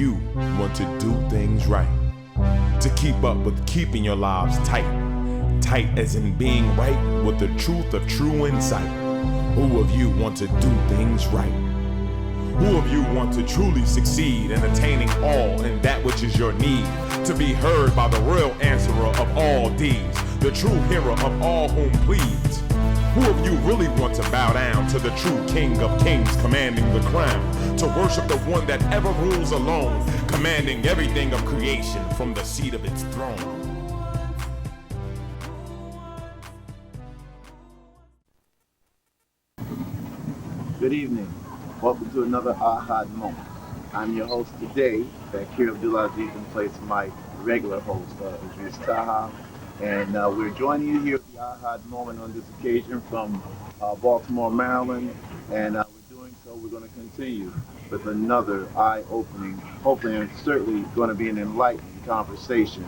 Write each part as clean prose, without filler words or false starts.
you want to do things right? To keep up with keeping your lives tight. Tight as in being right with the truth of true insight. Who of you want to do things right? Who of you want to truly succeed in attaining all in that which is your need? To be heard by the real answerer of all deeds, the true hero of all whom pleads. Who of you really want to bow down to the true King of Kings commanding the crown? To worship the one that ever rules alone, commanding everything of creation from the seat of its throne. Good evening. Welcome to another A.H.A.D moment. I'm your host today, Bakir Abdul-Aziz, in place of my regular host, Idris Taha. And we're joining you here at the A.H.A.D moment on this occasion from Baltimore, Maryland. And we're doing so, we're going to continue with another eye-opening, hopefully and certainly going to be an enlightening conversation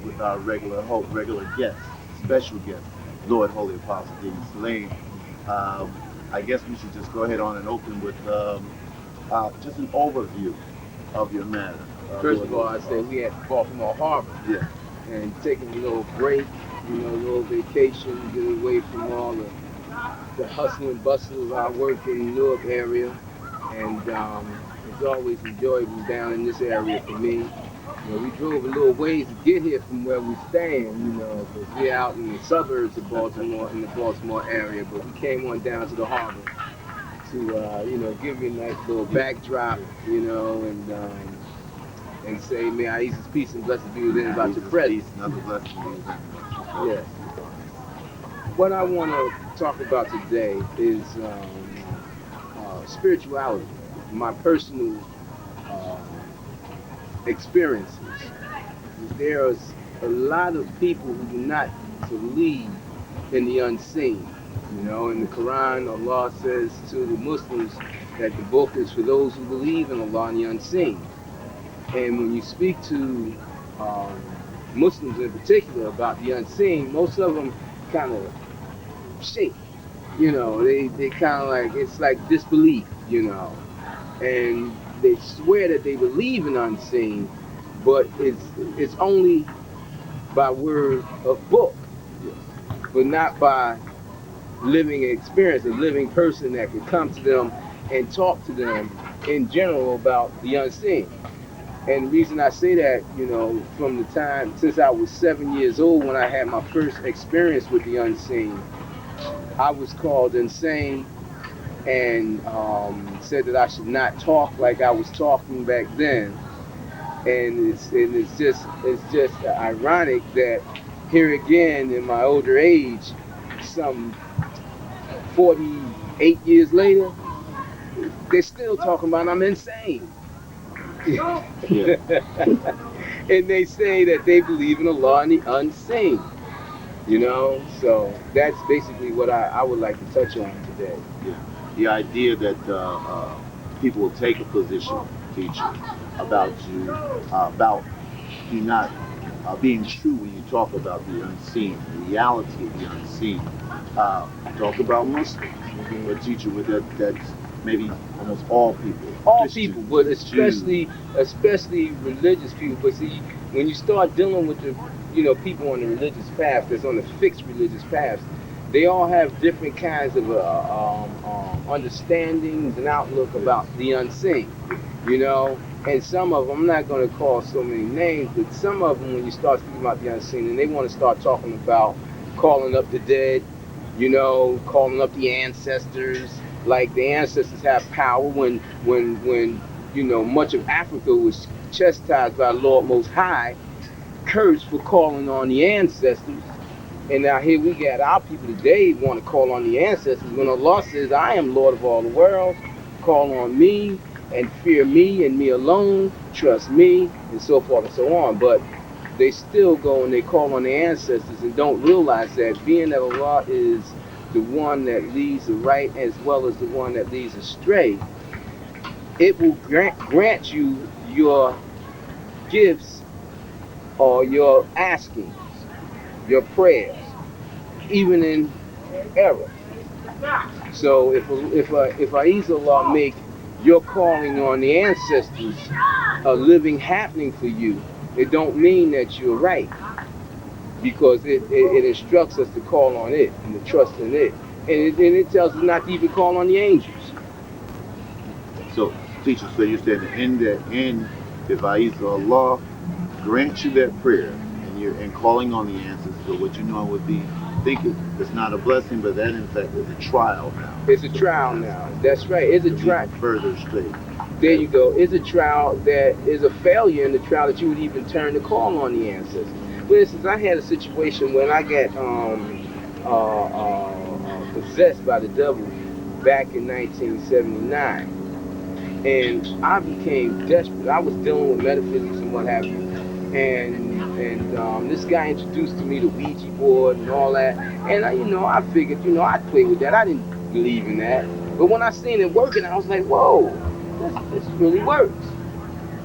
with our regular guest, special guest, Lord Holy-Apostle Deen Saleem. I guess we should just go ahead on and open with just an overview of your matter. First of all, I'd say we at Baltimore Harbor. Yeah. And taking a little break, a little vacation, get away from all the hustle and bustle of our work in the Newark area. And it's always enjoyable down in this area for me. We drove a little ways to get here from where we stand, because we're out in the suburbs of Baltimore, in the Baltimore area, but we came on down to the harbor to, give you a nice little backdrop, and say, may Ahezaah's peace and blessings be with him about your presence. Yes. What I want to talk about today is spirituality, my personal experiences. There's a lot of people who do not believe in the unseen. In the Quran, Allah says to the Muslims that the book is for those who believe in Allah and the unseen. And when you speak to Muslims in particular about the unseen, most of them kind of shake. They kind of like, it's like disbelief, and they swear that they believe in unseen, but it's only by word of book, but not by living experience, a living person that could come to them and talk to them in general about the unseen. And the reason I say that, from the time since I was 7 years old when I had my first experience with the unseen, I was called insane and said that I should not talk like I was talking back then. And it's just ironic that here again in my older age, some 48 years later, they're still talking about I'm insane. Yeah. And they say that they believe in Allah and the unseen. So that's basically what I would like to touch on today. Yeah. The idea that people will take a position, teacher, about you not being true when you talk about the unseen, the reality of the unseen. Talk about Muslims, but teacher, with that's maybe almost all people. All Christians, people, but especially religious people. But see, when you start dealing with the people on the religious path, that's on the fixed religious path, they all have different kinds of understandings and outlook about the unseen, and some of them, I'm not going to call so many names, but some of them, when you start speaking about the unseen, and they want to start talking about calling up the dead, calling up the ancestors, like the ancestors have power when much of Africa was chastised by Lord Most High, cursed for calling on the ancestors. And now here we got our people today want to call on the ancestors when Allah says, I am Lord of all the world, call on me and fear me and me alone, trust me, and so forth and so on. But they still go and they call on the ancestors and don't realize that being that Allah is the one that leads the right as well as the one that leads astray, it will grant you your gifts or your askings, your prayers, even in error. So if Ahezaah make you're calling on the ancestors, a living happening for you, it don't mean that you're right, because it instructs us to call on it and to trust in it. And it tells us not to even call on the angels. So, teacher, so you said in the end, if Allah grants you that prayer and you're calling on the answers, but what you know would be thinking it's not a blessing, but that in fact is a trial now. It's a trial now. That's right. It's a trial. Further straight. There you go. It's a trial that is a failure in the trial that you would even turn to call on the ancestors. For instance, I had a situation when I got possessed by the devil back in 1979. And I became desperate. I was dealing with metaphysics and what have you. And this guy introduced to me the Ouija board and all that. And I figured, I'd play with that. I didn't believe in that. But when I seen it working, I was like, whoa, this really works.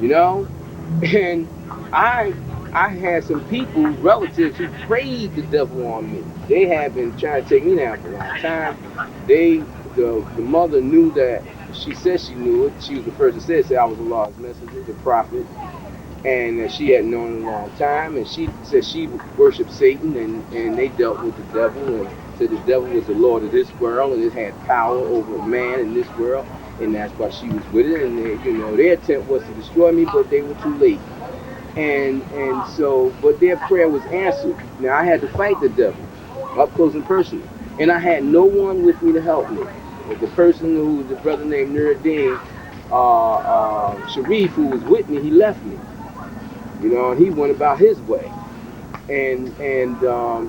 And I had some people, relatives, who prayed the devil on me. They had been trying to take me down for a long time. The mother knew that. She said she knew it. She was the first to say I was Allah's messenger, the prophet, and that she had known it a long time. And she said she worshipped Satan, and they dealt with the devil, and said the devil was the Lord of this world, and it had power over man in this world, and that's why she was with it. And their attempt was to destroy me, but they were too late. And so, but their prayer was answered. Now I had to fight the devil up close and personal, and I had no one with me to help me. The person who was a brother named Nuruddin Sharif, who was with me, he left me. And he went about his way. And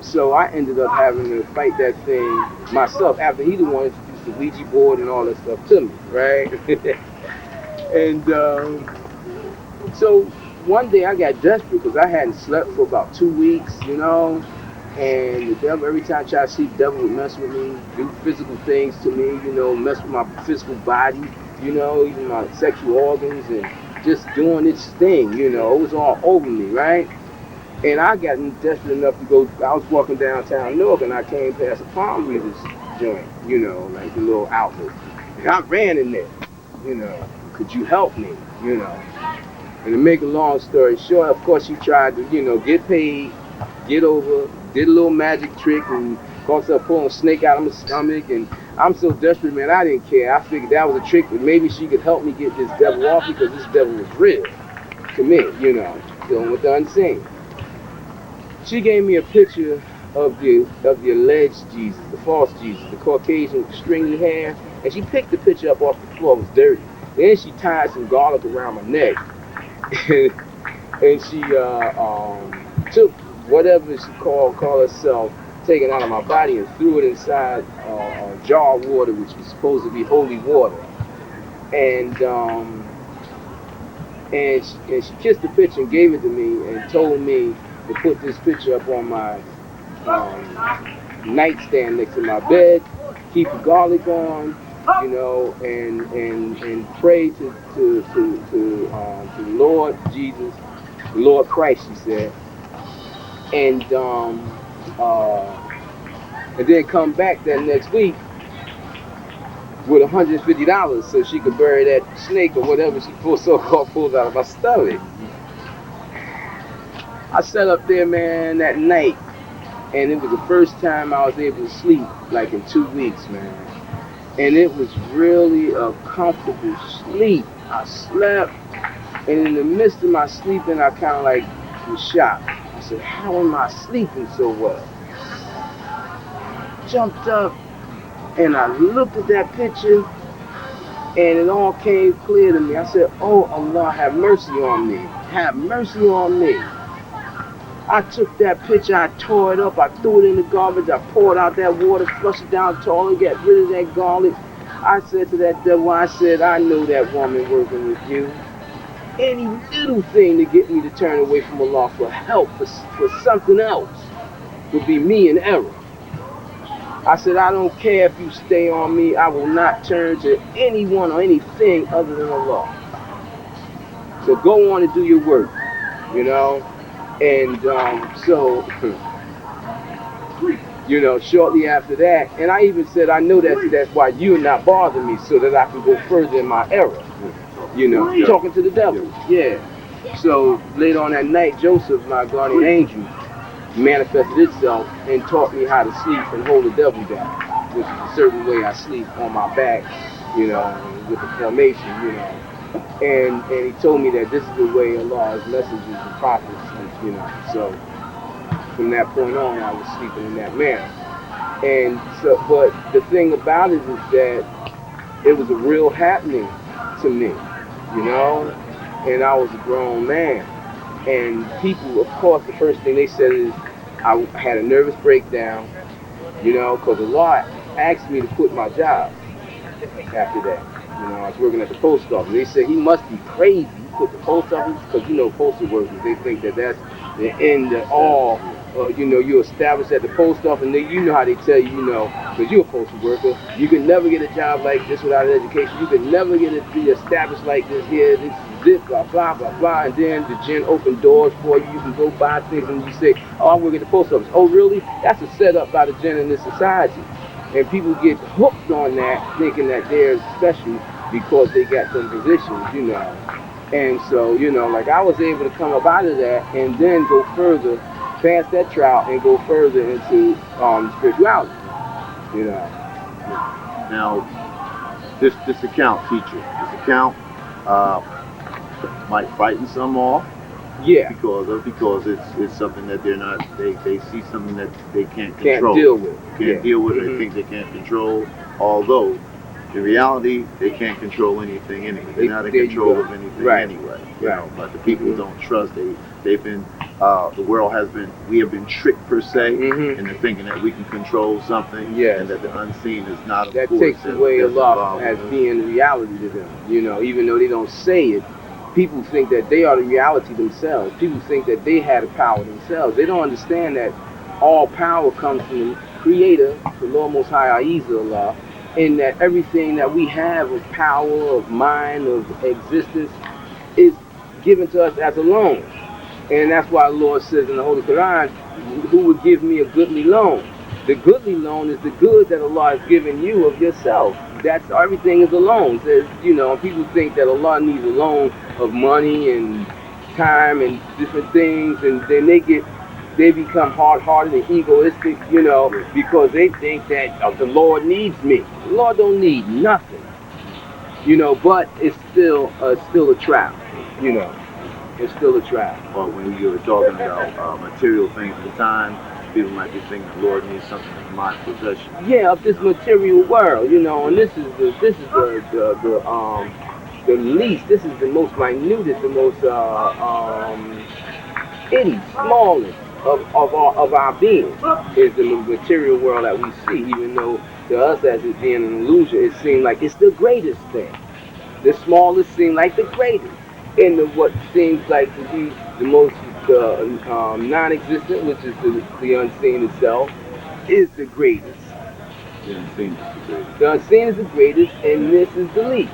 so I ended up having to fight that thing myself after he the one introduced the Ouija board and all that stuff to me, right? And so one day I got desperate because I hadn't slept for about 2 weeks, and the devil, every time I tried to sleep, the devil would mess with me, do physical things to me, mess with my physical body, even my sexual organs, and just doing its thing, it was all over me, right? And I got desperate enough to go, I was walking downtown Newark, and I came past a palm reader's joint, like the little outlet. And I ran in there, could you help me, And to make a long story short, of course, she tried to, get paid, get over, did a little magic trick, and caused her pulling a snake out of my stomach. And I'm so desperate, man, I didn't care. I figured that was a trick, but maybe she could help me get this devil off, because this devil was real to me, dealing with the unseen. She gave me a picture of the alleged Jesus, the false Jesus, the Caucasian with the stringy hair, and she picked the picture up off the floor. It was dirty. Then she tied some garlic around my neck, and she took whatever she called herself, taken out of my body, and threw it inside a jar of water, which was supposed to be holy water. And she kissed the picture and gave it to me and told me to put this picture up on my nightstand next to my bed, keep the garlic on, and pray to the Lord Jesus, the Lord Christ, she said, and then come back that next week with $150 so she could bury that snake or whatever she so-called pulled out of my stomach. I sat up there, man, that night, and it was the first time I was able to sleep, like in 2 weeks, man. And it was really a comfortable sleep. I slept, and in the midst of my sleeping, I kind of like was shocked. I said, how am I sleeping so well? Jumped up, and I looked at that picture, and it all came clear to me. I said, oh, Allah, have mercy on me. Have mercy on me. I took that picture, I tore it up, I threw it in the garbage, I poured out that water, flushed it down the toilet, got rid of that garlic. I said to that devil, I said, I know that woman working with you. Any little thing to get me to turn away from Allah for help, for something else, would be me in error. I said, I don't care if you stay on me, I will not turn to anyone or anything other than Allah. So go on and do your work, And so You know, shortly after that, and I even said, I know that's why you're not bothering me, so that I can go further in my error. You know, talking to the devil. Yeah. So later on that night, Joseph, my guardian angel, manifested itself and taught me how to sleep and hold the devil down, which is a certain way I sleep on my back, you know, with the formation, you know. And he told me that this is the way Allah's messengers and prophets sleep, you know. So from that point on, I was sleeping in that manner. And so, but the thing about it is that it was a real happening to me, you know, and I was a grown man. And people, of course, the first thing they said is I had a nervous breakdown, you know, because Allah asked me to quit my job after that. You know, I was working at the post office. They said he must be crazy. He quit the post office because, you know, postal workers, they think that that's the end of all. You know, you're established at the post office, and you know how they tell you, you know, because you're a postal worker, you can never get a job like this without an education. You can never be established like this here. This is it, blah, blah, blah, blah. And then the gin open doors for you. You can go buy things, and you say, oh, I work at the post office. Oh, really? That's a setup by the gin in this society. And people get hooked on that, thinking that they're special because they got some positions, you know. And so, you know, like I was able to come up out of that and then go further, past that trial, and go further into spirituality, you know. Now, this account, teacher, this account might frighten some off. Yeah. Because it's something that they're not, they see something that they can't control. Can't deal with. Can't deal with. They think they can't control. Although, in reality, they can't control anything anyway. They're not in control of anything anyway. You know, but the people don't trust. They've been, the world has been, we have been tricked per se into thinking that we can control something, and that the unseen is not. That takes away Allah as being reality to them. You know, even though they don't say it. People think that they are the reality themselves. People think that they have the power themselves. They don't understand that all power comes from the Creator, the Lord Most High, Ahezaah, and that everything that we have of power, of mind, of existence is given to us as a loan. And that's why the Lord says in the Holy Quran, who would give me a goodly loan? The goodly loan is the good that Allah has given you of yourself. That's everything is a loan. Says, you know, people think that Allah needs a loan of money and time and different things, and then they become hard-hearted and egoistic, you know, because they think that the Lord needs me. The Lord don't need nothing, you know. But it's still a trap, you know. It's still a trap. Well, when you were talking about material things at the time, people might be thinking the Lord needs something of my possession. Yeah, of this material world, you know, and this is the least. This is the most minutest, the most itty, smallest of our being is the material world that we see. Even though to us, as it being an illusion, it seems like it's the greatest thing. The smallest seems like the greatest, and what seems like to be the most non-existent, which is the unseen itself, is the greatest. The unseen is the greatest. The unseen is the greatest, and this is the least.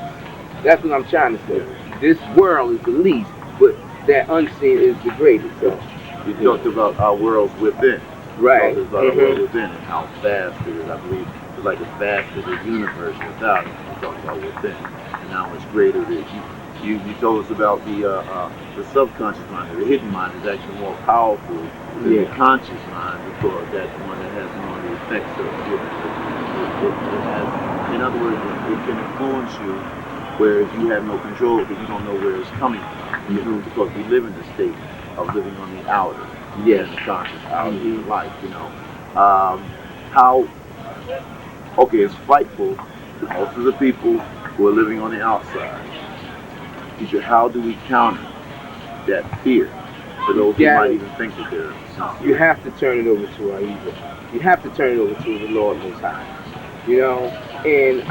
That's what I'm trying to say. This world is the least, but that unseen is the greatest. So you talked about our worlds within. Right. You talked about our world within and how vast it is. I believe it's like as vast as the universe without it. You talked about within, and how much greater it is. You told us about the subconscious mind. The hidden mind is actually more powerful than the conscious mind, because that's the one that has more of the effects of it has. In other words, it can influence you, whereas you have no control because you don't know where it's coming from. You know, because we live in the state of living on the outer, the conscious outer life. You know, it's frightful to most of the people who are living on the outside. Teacher, how do we counter that fear for those who might even think that they're sincere? You have to turn it over to Ahezaah. You have to turn it over to the Lord Most High. You know, and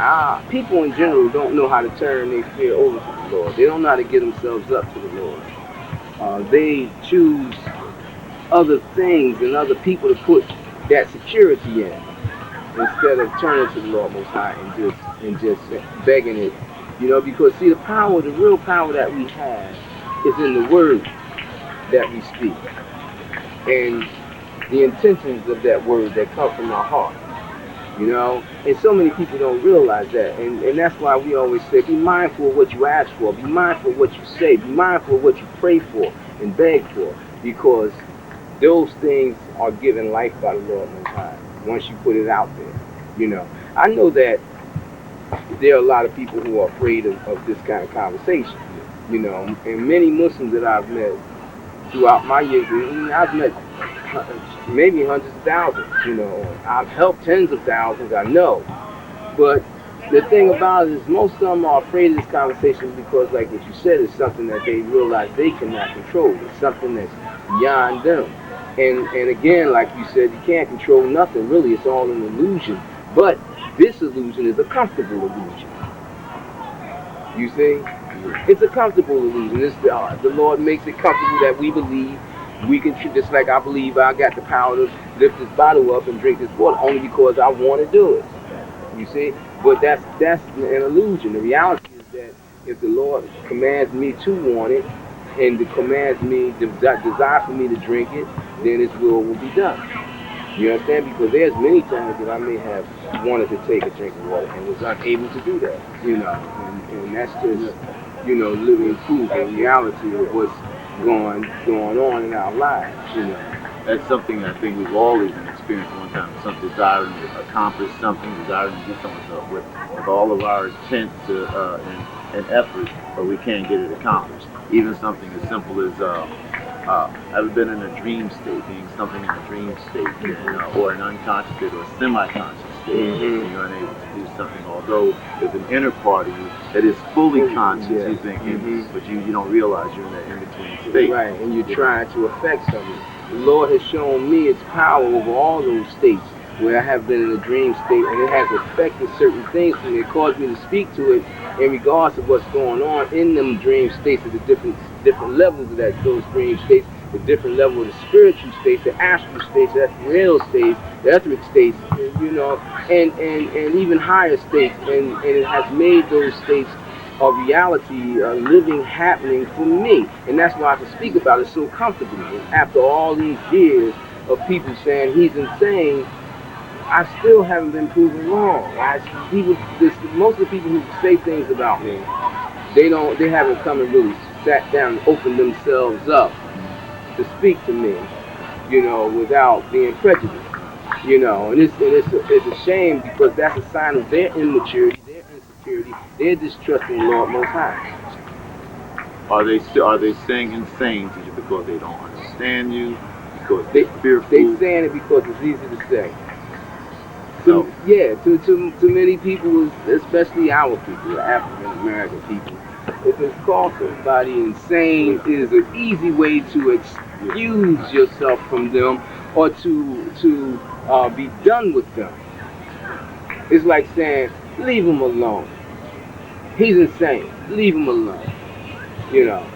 people in general don't know how to turn their fear over to the Lord. They don't know how to get themselves up to the Lord. They choose other things and other people to put that security in, instead of turning to the Lord Most High and just begging it. You know, because see, the real power that we have is in the word that we speak. And the intentions of that word that come from our heart. You know, and so many people don't realize that, and that's why we always say, be mindful of what you ask for, be mindful of what you say, be mindful of what you pray for and beg for, because those things are given life by the Lord Most High once you put it out there. You know, I know that there are a lot of people who are afraid of this kind of conversation. You know, and many Muslims that I've met throughout my years, I've met maybe hundreds of thousands. You know, I've helped tens of thousands, I know. But the thing about it is most of them are afraid of this conversation because, like what you said, it's something that they realize they cannot control. It's something that's beyond them. And again, like you said, you can't control nothing, really. It's all an illusion. But this illusion is a comfortable illusion. You see? It's a comfortable illusion. It's the Lord makes it comfortable that we believe we can, just like I believe I got the power to lift this bottle up and drink this water only because I want to do it. You see? But that's an illusion. The reality is that if the Lord commands me to want it, and commands me, desire for me to drink it, then His will be done. You understand? Because there's many times that I may have wanted to take a drink of water and was unable to do that. You know, and that's just, you know, living proof and reality of what's going on in our lives. You know. That's something I think we've all even experienced one time. Some desiring to accomplish something, desiring to do something with all of our intent and effort, but we can't get it accomplished. Even something as simple as ever been in a dream state, being something in a dream state, or an unconscious state or a semi-conscious state, and you're unable to do something. Although there's an inner part of you that is fully conscious, you think, but you don't realize you're in that in-between state. Right, and you're trying to affect something. The Lord has shown me His power over all those states where I have been in a dream state, and it has affected certain things for me. It caused me to speak to it in regards to what's going on in them dream states at the different levels of those dream states, the different level of the spiritual states, the astral states, the ethereal states, the etheric states, you know, and even higher states, and it has made those states a reality, a living happening for me, and that's why I can speak about it so comfortably. After all these years of people saying he's insane, I still haven't been proven wrong. Most of the people who say things about me, they haven't come and really sat down and opened themselves up to speak to me, you know, without being prejudiced, you know. And it's a shame because that's a sign of their immaturity, their insecurity, their distrust in the Lord Most High. Are they saying insane to you because they don't understand you, because they're fearful? They saying it because it's easy to say. To many people, especially our people, African American people, if it's called somebody insane, it is an easy way to excuse yourself from them or to be done with them. It's like saying, leave him alone. He's insane. Leave him alone. You know,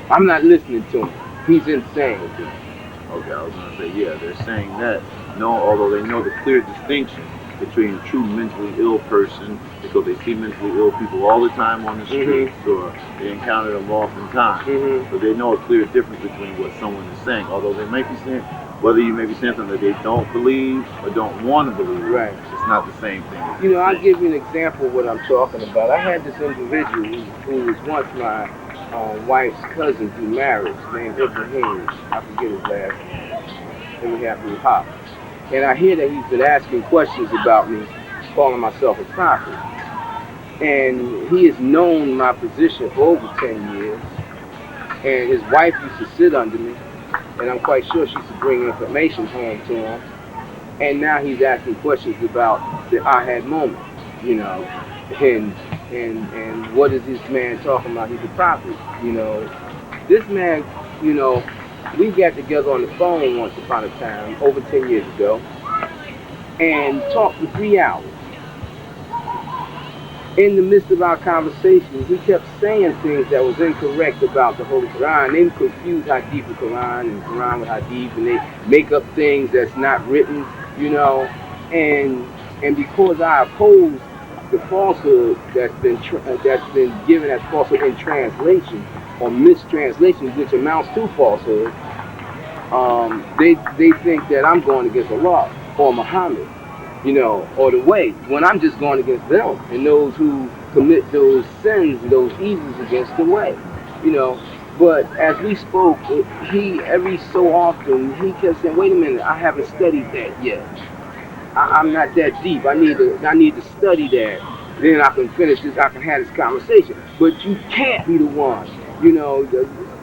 I'm not listening to him. He's insane. Okay, I was going to say, yeah, they're saying that. No, although they know the clear distinction between a true mentally ill person, because they see mentally ill people all the time on the streets, or they encounter them oftentimes. So they know a clear difference between what someone is saying. Although they may be saying, whether you may be saying something that they don't believe or don't want to believe, right, it's not the same thing. You know, I'll give you an example of what I'm talking about. I had this individual who was once my wife's cousin through marriage, named Ibrahim. I forget his last name. Then we have A.H.A.D. And I hear that he's been asking questions about me, calling myself a prophet. And he has known my position for over 10 years. And his wife used to sit under me. And I'm quite sure she used to bring information home to him. And now he's asking questions about the A.H.A.D moment, you know. And what is this man talking about? He's a prophet, you know. This man, you know, we got together on the phone once upon a time, over 10 years ago, and talked for 3 hours. In the midst of our conversation, he kept saying things that was incorrect about the Holy Quran. They confuse Hadith with Quran and Quran with Hadith, and they make up things that's not written, you know. And because I oppose the falsehood that's been given as falsehood in translation or mistranslation, which amounts to falsehood, they think that I'm going against Allah or Muhammad, or the way, when I'm just going against them and those who commit those sins, those evils against the way, you know. But as we spoke, he every so often he kept saying, "Wait a minute, I haven't studied that yet. I'm not that deep. I need to study that. Then I can finish this. I can have this conversation." But you can't be the one.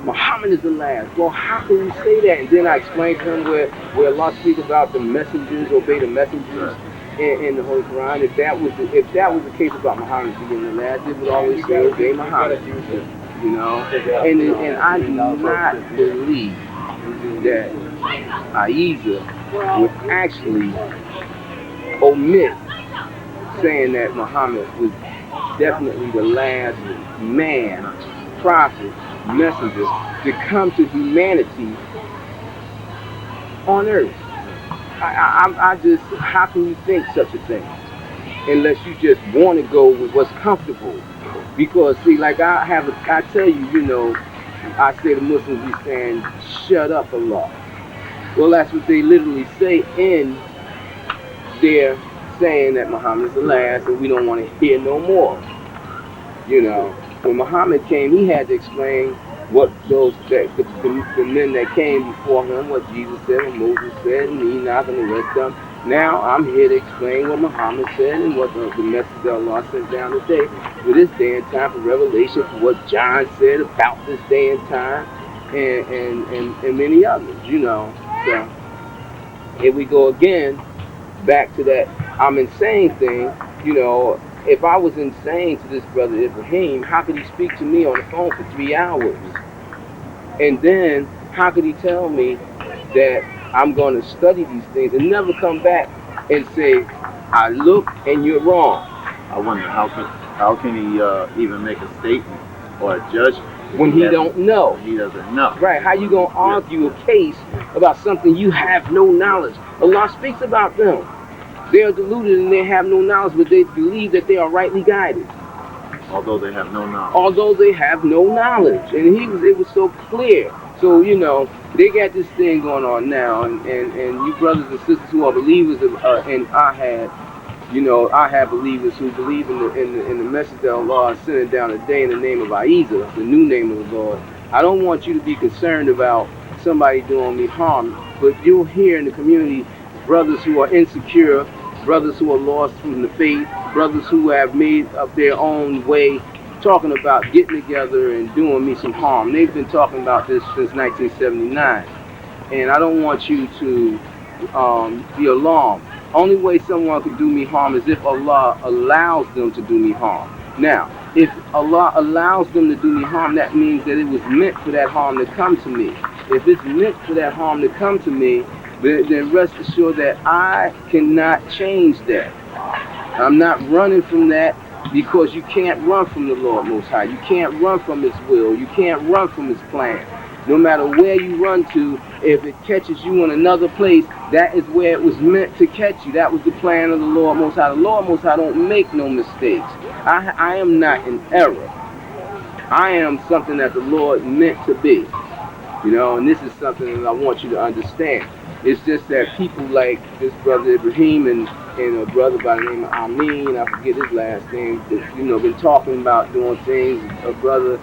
Muhammad is the last. Well, how can you say that? And then I explained to him where Allah speaks about the messengers, obey the messengers in the Holy Quran. If that was the case about Muhammad being the last, it would always say obey Muhammad. And I do not believe that Ahezaah would actually omit saying that Muhammad was definitely the last man, prophet, messenger to come to humanity on earth. I just, how can you think such a thing? Unless you just want to go with what's comfortable. Because see, like I tell you, I say the Muslims be saying, "Shut up, Allah." Well, that's what they literally say in their saying that Muhammad's the last and we don't want to hear no more. When Muhammad came, he had to explain what the men that came before him, what Jesus said, what Moses said, and Enoch and the rest of them. Now I'm here to explain what Muhammad said and what the message that Allah sent down today for this day and time, for revelation, for what John said about this day and time, and many others. So here we go again, back to that I'm insane thing. If I was insane to this brother Ibrahim, how could he speak to me on the phone for 3 hours? And then how could he tell me that I'm going to study these things and never come back and say, "I look and you're wrong"? I wonder how can he even make a statement or a judgment when he don't know? He doesn't know. Right? How you gonna argue a case about something you have no knowledge? Allah speaks about them. They are deluded and they have no knowledge, but they believe that they are rightly guided. Although they have no knowledge. Although they have no knowledge, and it was so clear. So they got this thing going on now, and you brothers and sisters who are believers in A.H.A.D, A.H.A.D believers who believe in the message that Allah is sending down today in the name of Ahezaah, the new name of the Lord. I don't want you to be concerned about somebody doing me harm, but you'll hear in the community brothers who are insecure, brothers who are lost from the faith, brothers who have made up their own way, talking about getting together and doing me some harm. They've been talking about this since 1979, and I don't want you to be alarmed. Only way someone could do me harm is if Allah allows them to do me harm. Now, if Allah allows them to do me harm, that means that it was meant for that harm to come to me. If it's meant for that harm to come to me, then rest assured that I cannot change that. I'm not running from that, because you can't run from the Lord Most High. You can't run from His will. You can't run from His plan. No matter where you run to, if it catches you in another place, that is where it was meant to catch you. That was the plan of the Lord Most High. The Lord Most High don't make no mistakes. I am not in error. I am something that the Lord meant to be. And this is something that I want you to understand. It's just that people like this brother Ibrahim and a brother by the name of Amin, I forget his last name, been talking about doing things. A brother,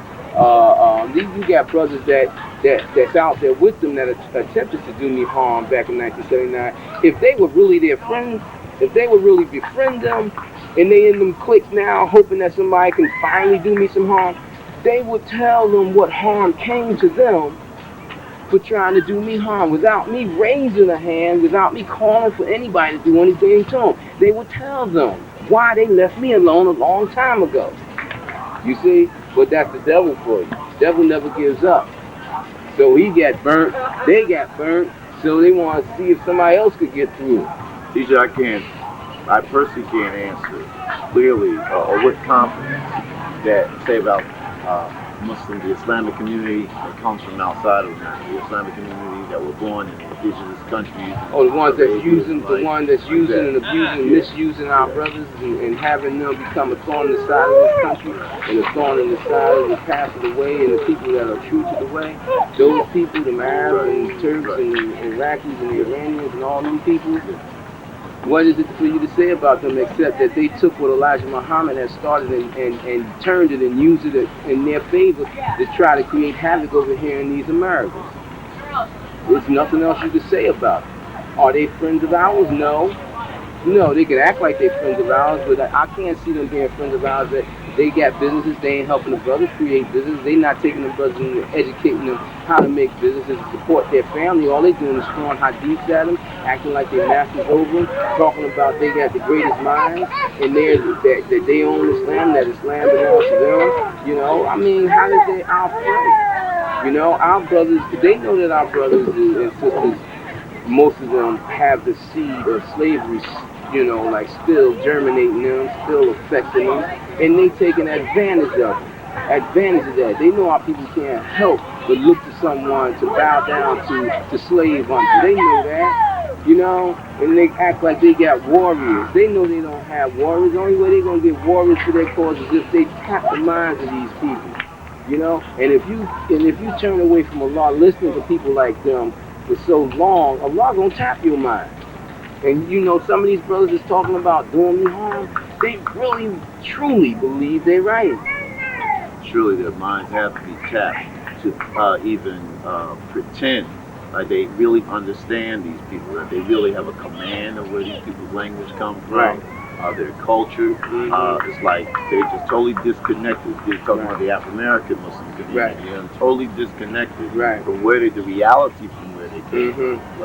you got brothers that's out there with them that attempted to do me harm back in 1979. If they were really their friends, if they would really befriend them, and they in them cliques now, hoping that somebody can finally do me some harm, they would tell them what harm came to them for trying to do me harm, without me raising a hand, without me calling for anybody to do anything to them. They would tell them why they left me alone a long time ago. You see? But that's the devil for you. The devil never gives up. So he got burnt, they got burnt, so they want to see if somebody else could get through. Teacher, I personally can't answer clearly or with confidence that say about Muslim, the Islamic community that comes from outside of America, the Islamic community that were born in indigenous countries. Oh, the ones that's using, like, the one that's using that. and abusing and misusing our brothers and having them become a thorn in the side of this country and a thorn in the side of the path of the way and the people that are true to the way. Those people, the Arabs and Turks and the Iraqis and the Iranians and all them people. What is it for you to say about them except that they took what Elijah Muhammad had started and turned it and used it in their favor to try to create havoc over here in these Americas? There's nothing else you can say about them. Are they friends of ours? No. No, they can act like they're friends of ours, but I can't see them being friends of ours that they got businesses, they ain't helping the brothers create businesses, they not taking the brothers and educating them how to make businesses and support their family. All they doing is throwing hadiths at them, acting like they're masters over them, talking about they got the greatest minds, and that they own Islam, that Islam belongs to them. You know, I mean, how did they outplay? You know, our brothers, they know that our brothers and sisters, most of them have the seed of slavery, you know, like still germinating them, still affecting them, and they taking advantage of it. Advantage of that. They know our people can't help but look to someone to bow down to slave unto. They know that, you know, and they act like they got warriors. They know they don't have warriors. The only way they're gonna get warriors for their cause is if they tap the minds of these people, you know. And if you turn away from Allah, listening to people like them for so long, Allah gonna tap your mind. And you know, some of these brothers is talking about doing me harm. They really, truly believe they're right. Surely their minds have to be tapped to even pretend like they really understand these people, that they really have a command of where these people's language comes from. Right. Their culture. It's like they're just totally disconnected. They're talking about the African-American Muslim community. Right. They're totally disconnected Right. from where they, the reality from where they came from. Mm-hmm.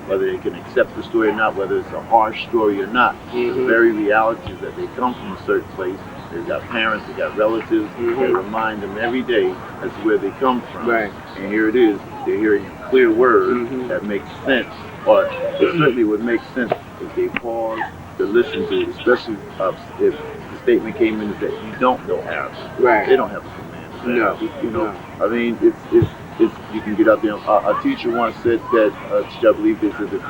Whether they can accept the story or not, whether it's a harsh story or not. The very reality is that they come from a certain place. They've got parents, they've got relatives that remind them every day as to where they come from. Right. And here it is, they're hearing a clear word that makes sense, or it certainly would make sense if they pause to listen to it, especially if the statement came in that you don't know Arabic. Right. They don't have a command of Arabic. No. You know, I mean, it's you can get out there. A teacher once said that, I believe they said if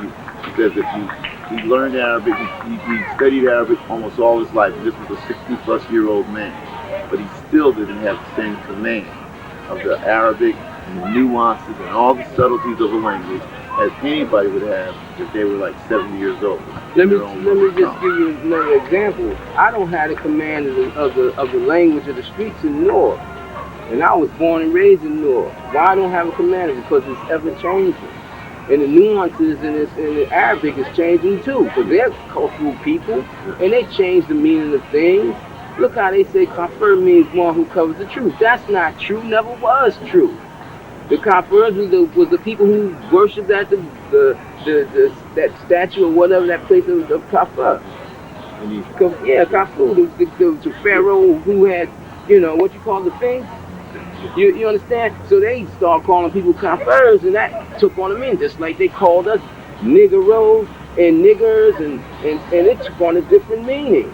he learned Arabic, he studied Arabic almost all his life. This was a 60-plus-year-old man, but he still didn't have the same command of the Arabic and the nuances and all the subtleties of the language as anybody would have if they were like 70 years old. Let me just give you another example. I don't have the command of the language of the streets in North, and I was born and raised in North. Why I don't have a command? Because it's ever changing. And the nuances in the Arabic is changing too, because they're cultural people, and they change the meaning of things. Look how they say kafir means one who covers the truth. That's not true, never was true. The kafirs was the people who worshipped at that statue or whatever, that place of kafir. Yeah, kafir, the pharaoh who had, you know, what you call the thing? You understand? So they start calling people kafirs, and that took on a meaning, just like they called us niggeros and niggers, and it took on a different meaning.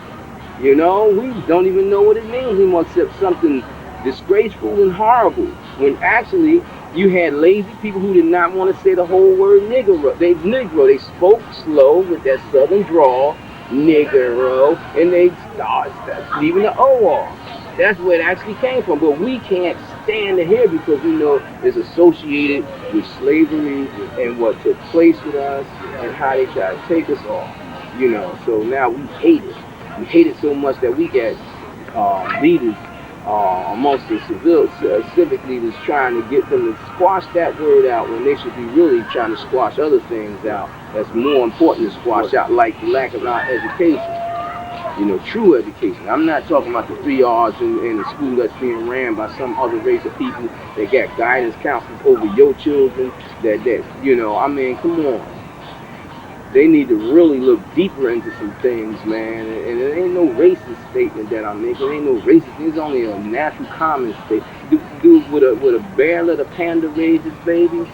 You know, we don't even know what it means anymore, except something disgraceful and horrible. When actually, you had lazy people who did not want to say the whole word Negro. They spoke slow with that southern drawl, Negro, and they started leaving the O off. That's where it actually came from. But we can't stand to hear because we know it's associated with slavery and what took place with us and how they try to take us off. You know, so now we hate it. We hate it so much that we got leaders amongst the civic leaders trying to get them to squash that word out when they should be really trying to squash other things out that's more important to squash out, like the lack of our education. You know, true education. I'm not talking about the 3 R's in the school that's being ran by some other race of people that got guidance counselors over your children. That you know, I mean, come on. They need to really look deeper into some things, man. And it ain't no racist statement that I'm making. It ain't no racist. It's only a natural common statement. Would a bear let a panda raise its baby?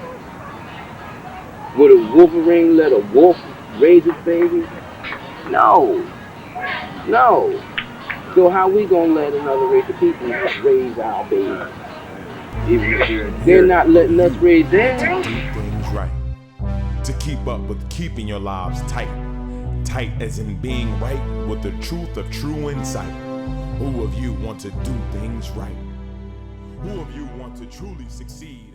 Would a wolverine let a wolf raise its baby? No. No. So how we gonna let another race of people raise our babies? even if they're They're not letting us raise To theirs. do things right. To keep up with keeping your lives tight. Tight as in being right with the truth of true insight. Who of you want to do things right? Who of you want to truly succeed?